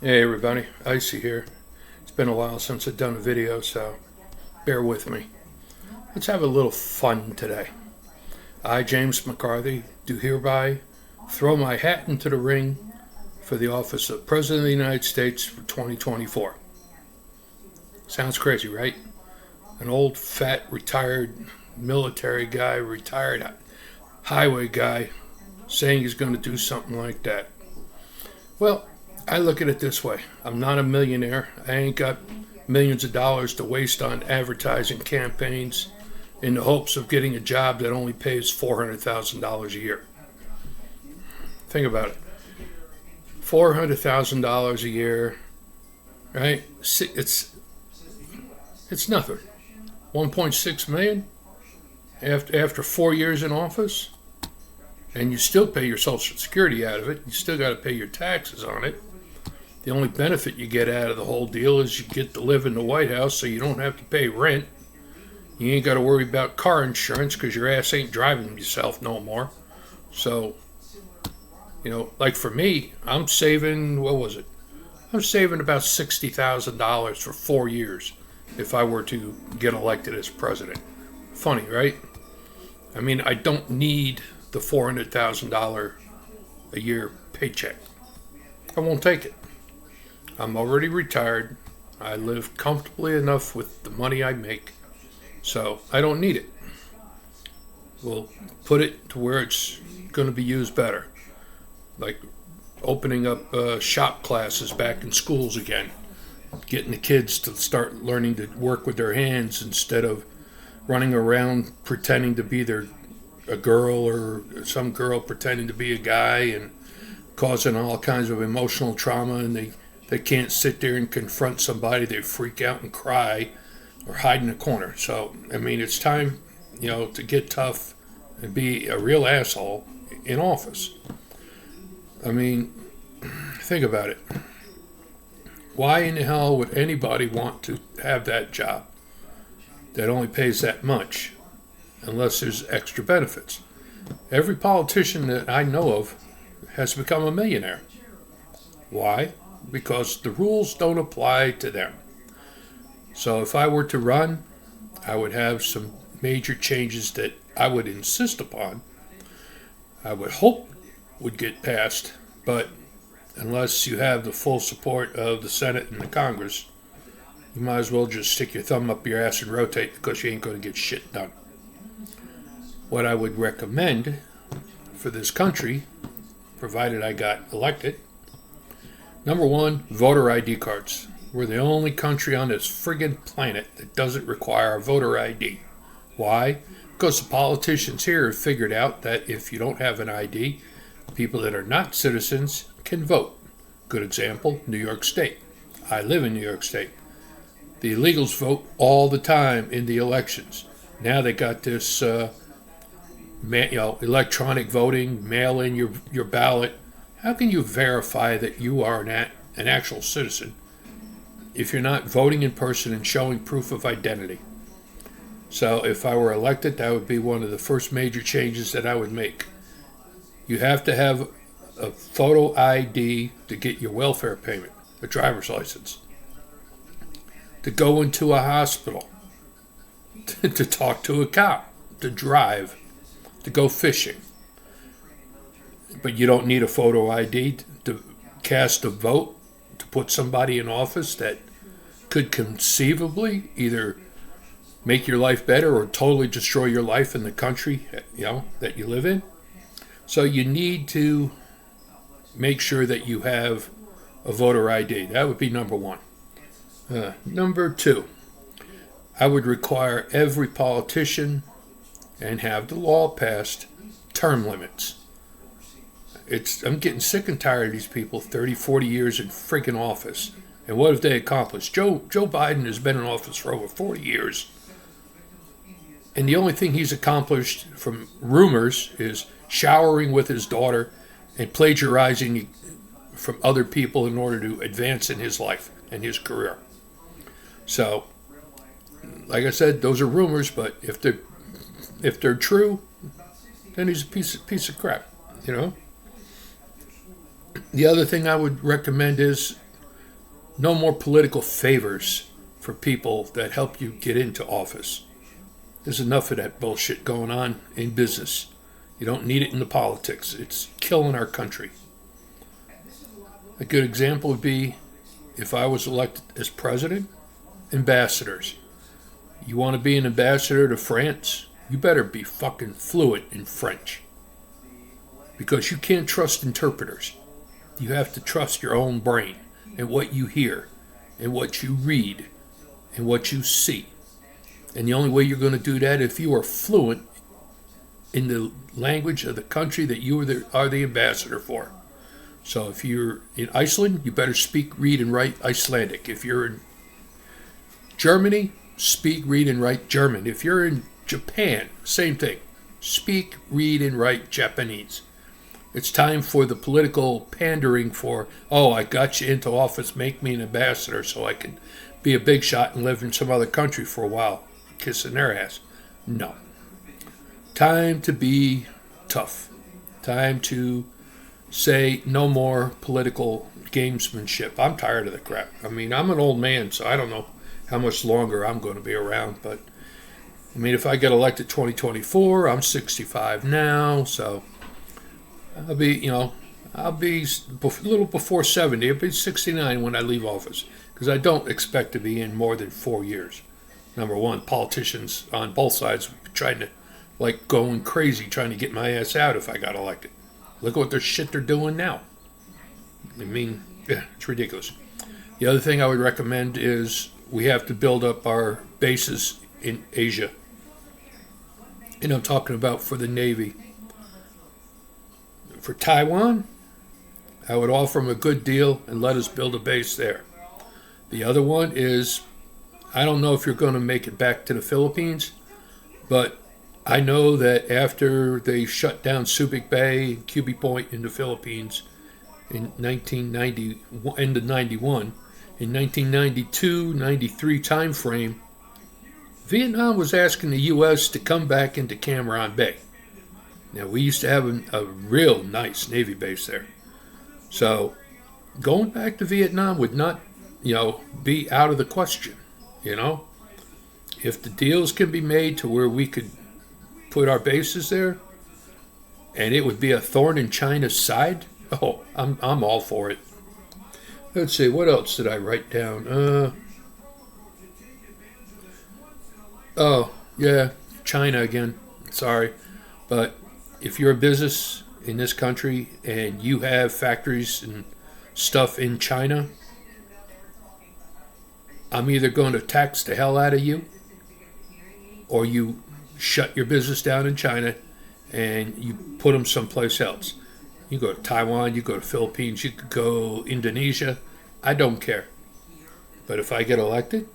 Hey everybody, Icy here. It's been a while since I've done a video, so bear with me. Let's have a little fun today. I, James McCarthy, do hereby throw my hat into the ring for the office of President of the United States for 2024. Sounds crazy, right? An old, fat, retired military guy, retired highway guy, saying he's going to do something like that. Well, I look at it this way. I'm not a millionaire. I ain't got millions of dollars to waste on advertising campaigns in the hopes of getting a job that only pays $400,000 a year. Think about it. $400,000 a year, right? It's nothing. 1.6 million after 4 years in office, and you still pay your Social Security out of it. You still got to pay your taxes on it. The only benefit you get out of the whole deal is you get to live in the White House, so you don't have to pay rent. You ain't got to worry about car insurance because your ass ain't driving yourself no more. So, like for me, I'm saving, I'm saving about $60,000 for 4 years if I were to get elected as president. Funny, right? I mean, I don't need the $400,000 a year paycheck. I won't take it. I'm already retired. I live comfortably enough with the money I make, so I don't need it. We'll put it to where it's going to be used better, like opening up shop classes back in schools again, getting the kids to start learning to work with their hands instead of running around pretending to be a girl or some girl pretending to be a guy and causing all kinds of emotional trauma, and they can't sit there and confront somebody. They freak out and cry or hide in a corner. So, I mean, it's time, to get tough and be a real asshole in office. I mean, think about it. Why in the hell would anybody want to have that job that only pays that much unless there's extra benefits? Every politician that I know of has become a millionaire. Why? Because the rules don't apply to them. So if I were to run, I would have some major changes that I would insist upon. I would hope would get passed, but unless you have the full support of the Senate and the Congress, you might as well just stick your thumb up your ass and rotate because you ain't going to get shit done. What I would recommend for this country, provided I got elected, number one, voter ID cards. We're the only country on this friggin' planet that doesn't require a voter ID. Why? Because the politicians here have figured out that if you don't have an ID, people that are not citizens can vote. Good example, New York State. I live in New York State. The illegals vote all the time in the elections. Now they got this electronic voting, mail in your ballot. How can you verify that you are an actual citizen if you're not voting in person and showing proof of identity? So if I were elected, that would be one of the first major changes that I would make. You have to have a photo ID to get your welfare payment, a driver's license, to go into a hospital, to talk to a cop, to drive, to go fishing. But you don't need a photo ID to cast a vote, to put somebody in office that could conceivably either make your life better or totally destroy your life in the country, that you live in. So you need to make sure that you have a voter ID. That would be number one. Number two, I would require every politician and have the law passed term limits. I'm getting sick and tired of these people 30, 40 years in freaking office. And what have they accomplished? Joe Biden has been in office for over 40 years. And the only thing he's accomplished from rumors is showering with his daughter and plagiarizing from other people in order to advance in his life and his career. So, like I said, those are rumors, but if they're true, then he's a piece of crap, The other thing I would recommend is No more political favors for people that help you get into office. There's enough of that bullshit going on in business. You don't need it in the politics. It's killing our country. A good example would be if I was elected as president, ambassadors. You want to be an ambassador to France? You better be fucking fluent in French. Because you can't trust interpreters. You have to trust your own brain and what you hear and what you read and what you see. And the only way you're going to do that if you are fluent in the language of the country that you are the ambassador for. So if you're in Iceland, you better speak, read, and write Icelandic. If you're in Germany, speak, read, and write German. If you're in Japan, same thing. Speak, read, and write Japanese. It's time for the political pandering for, oh, I got you into office, make me an ambassador so I can be a big shot and live in some other country for a while, kissing their ass. No. Time to be tough. Time to say no more political gamesmanship. I'm tired of the crap. I mean, I'm an old man, so I don't know how much longer I'm going to be around. But, I mean, if I get elected 2024, I'm 65 now, so I'll be a little before 70. I'll be 69 when I leave office, because I don't expect to be in more than 4 years. Number one, politicians on both sides trying to, going crazy, trying to get my ass out if I got elected. Look at what their shit they're doing now. I mean, yeah, it's ridiculous. The other thing I would recommend is we have to build up our bases in Asia. And I'm talking about for the Navy. For Taiwan, I would offer them a good deal and let us build a base there. The other one is, I don't know if you're going to make it back to the Philippines, but I know that after they shut down Subic Bay and Cuby Point in the Philippines in 1990, end of 91, in 1992-93 time frame, Vietnam was asking the U.S. to come back into Cam Ranh Bay. Now, we used to have a real nice Navy base there. So, going back to Vietnam would not, be out of the question, If the deals can be made to where we could put our bases there, and it would be a thorn in China's side, I'm all for it. Let's see, what else did I write down? China again. Sorry. But if you're a business in this country and you have factories and stuff in China, I'm either going to tax the hell out of you, or you shut your business down in China and you put them someplace else. You go to Taiwan, you go to Philippines, you could go Indonesia. I don't care. But if I get elected,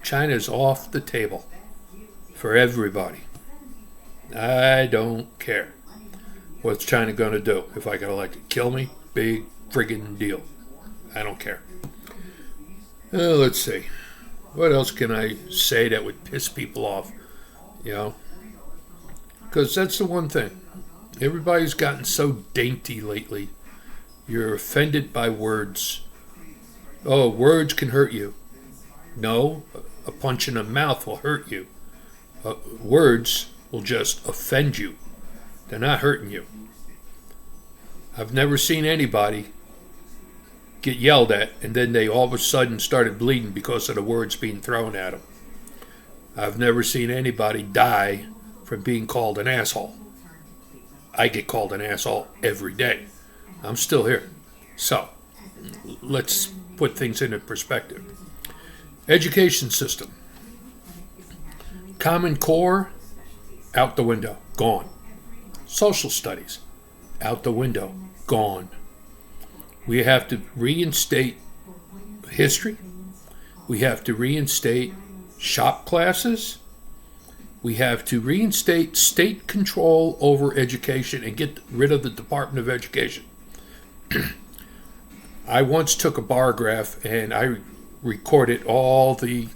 China's off the table for everybody. I don't care. What's China going to do if I get elected? Kill me? Big friggin' deal. I don't care. Let's see. What else can I say that would piss people off? Because that's the one thing. Everybody's gotten so dainty lately. You're offended by words. Oh, words can hurt you. No, a punch in the mouth will hurt you. Words will just offend you. They're not hurting you. I've never seen anybody get yelled at and then they all of a sudden started bleeding because of the words being thrown at them. I've never seen anybody die from being called an asshole. I get called an asshole every day. I'm still here. So, let's put things into perspective. Education system. Common Core, out the window, gone. Social studies, out the window, gone. We have to reinstate history. We have to reinstate shop classes. We have to reinstate state control over education and get rid of the Department of Education. I once took a bar graph and I recorded all the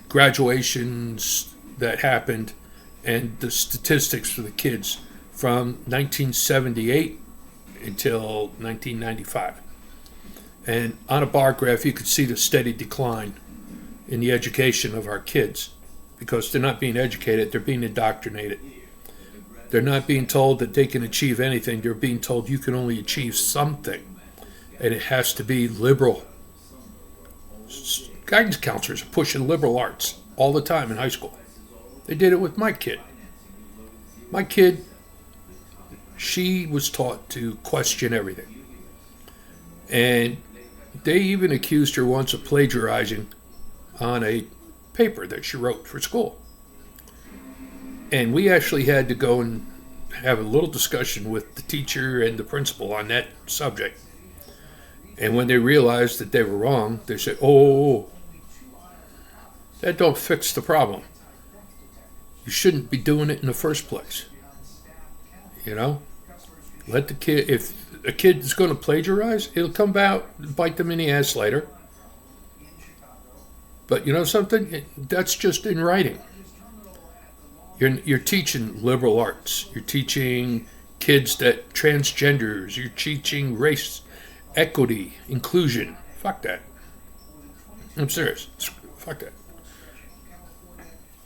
graduations that happened and the statistics for the kids from 1978 until 1995. And on a bar graph, you could see the steady decline in the education of our kids because they're not being educated, they're being indoctrinated. They're not being told that they can achieve anything. They're being told you can only achieve something, and it has to be liberal. Guidance counselors are pushing liberal arts all the time in high school. They did it with my kid. My kid, she was taught to question everything. And they even accused her once of plagiarizing on a paper that she wrote for school. And we actually had to go and have a little discussion with the teacher and the principal on that subject. And when they realized that they were wrong, they said, oh, that don't fix the problem. You shouldn't be doing it in the first place. You know? Let the kid, if a kid is going to plagiarize, it'll come out and bite them in the ass later. But you know something? That's just in writing. You're teaching liberal arts. You're teaching kids that transgenders. You're teaching race, equity, inclusion. Fuck that. I'm serious. Fuck that.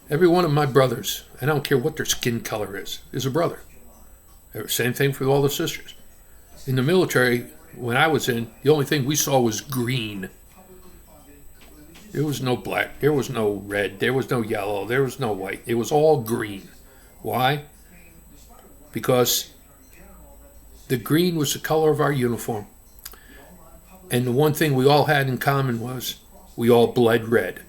Every one of my brothers, I don't care what their skin color is a brother. Same thing for all the sisters. In the military, when I was in, the only thing we saw was green. There was no black, there was no red, there was no yellow, there was no white. It was all green. Why? Because the green was the color of our uniform. And the one thing we all had in common was we all bled red.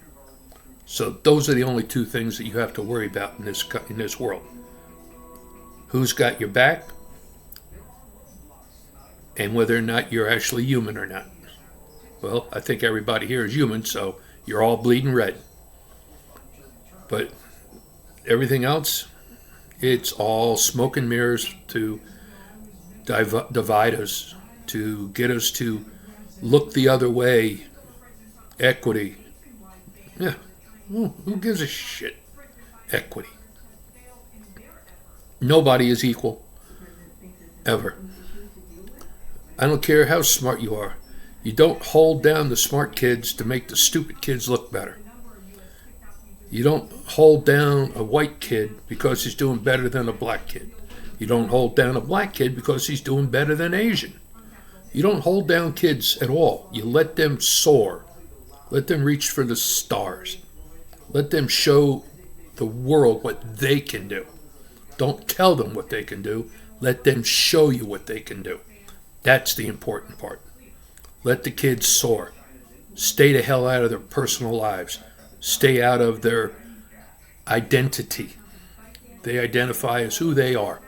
So those are the only two things that you have to worry about in this world. Who's got your back, and whether or not you're actually human or not. Well, I think everybody here is human, so you're all bleeding red. But everything else, it's all smoke and mirrors to divide us, to get us to look the other way. Equity. Yeah, who gives a shit? Equity. Nobody is equal, ever. I don't care how smart you are. You don't hold down the smart kids to make the stupid kids look better. You don't hold down a white kid because he's doing better than a black kid. You don't hold down a black kid because he's doing better than Asian. You don't hold down kids at all. You let them soar. Let them reach for the stars. Let them show the world what they can do. Don't tell them what they can do. Let them show you what they can do. That's the important part. Let the kids soar. Stay the hell out of their personal lives. Stay out of their identity. They identify as who they are.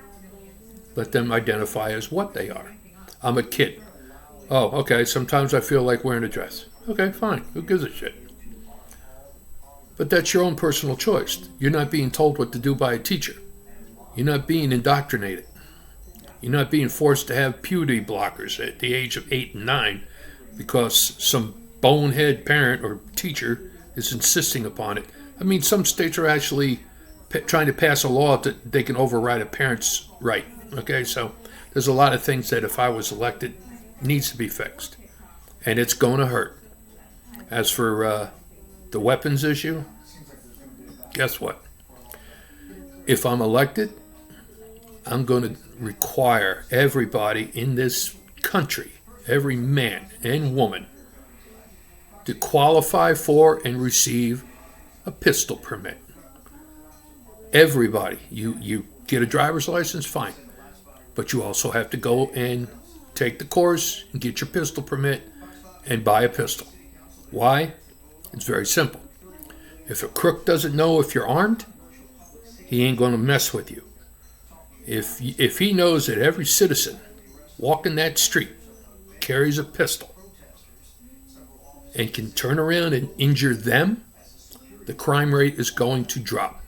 Let them identify as what they are. I'm a kid. Oh, okay, sometimes I feel like wearing a dress. Okay, fine. Who gives a shit? But that's your own personal choice. You're not being told what to do by a teacher. You're not being indoctrinated. You're not being forced to have puberty blockers at the age of 8 and 9 because some bonehead parent or teacher is insisting upon it. I mean, some states are actually trying to pass a law that they can override a parent's right. Okay, so there's a lot of things that if I was elected needs to be fixed. And it's going to hurt. As for the weapons issue, guess what? If I'm elected, I'm going to require everybody in this country, every man and woman, to qualify for and receive a pistol permit. Everybody. You get a driver's license, fine. But you also have to go and take the course and get your pistol permit and buy a pistol. Why? It's very simple. If a crook doesn't know if you're armed, he ain't going to mess with you. If he knows that every citizen walking that street carries a pistol and can turn around and injure them, the crime rate is going to drop.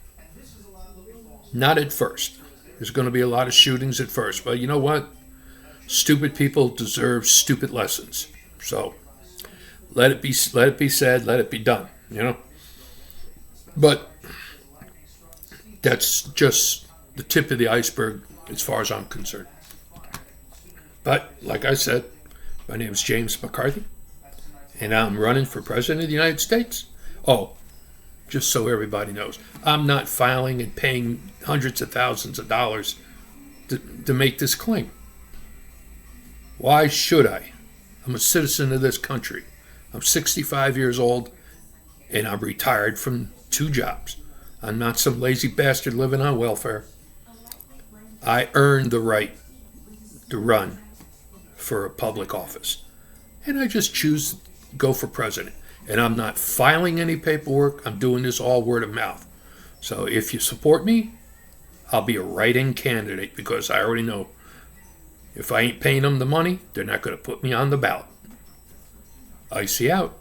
Not at first. There's going to be a lot of shootings at first, but you know what? Stupid people deserve stupid lessons. So let it be said, let it be done, you know? But that's just the tip of the iceberg as far as I'm concerned. But like I said, my name is James McCarthy. and I'm running for president of the United States. Oh, just so everybody knows, I'm not filing and paying hundreds of thousands of dollars to make this claim. Why should I? I'm a citizen of this country. I'm 65 years old, and I'm retired from 2 jobs. I'm not some lazy bastard living on welfare. I earned the right to run for a public office, and I just choose to go for president. And I'm not filing any paperwork. I'm doing this all word of mouth. So if you support me, I'll be a write-in candidate, because I already know if I ain't paying them the money, they're not going to put me on the ballot. ICY out.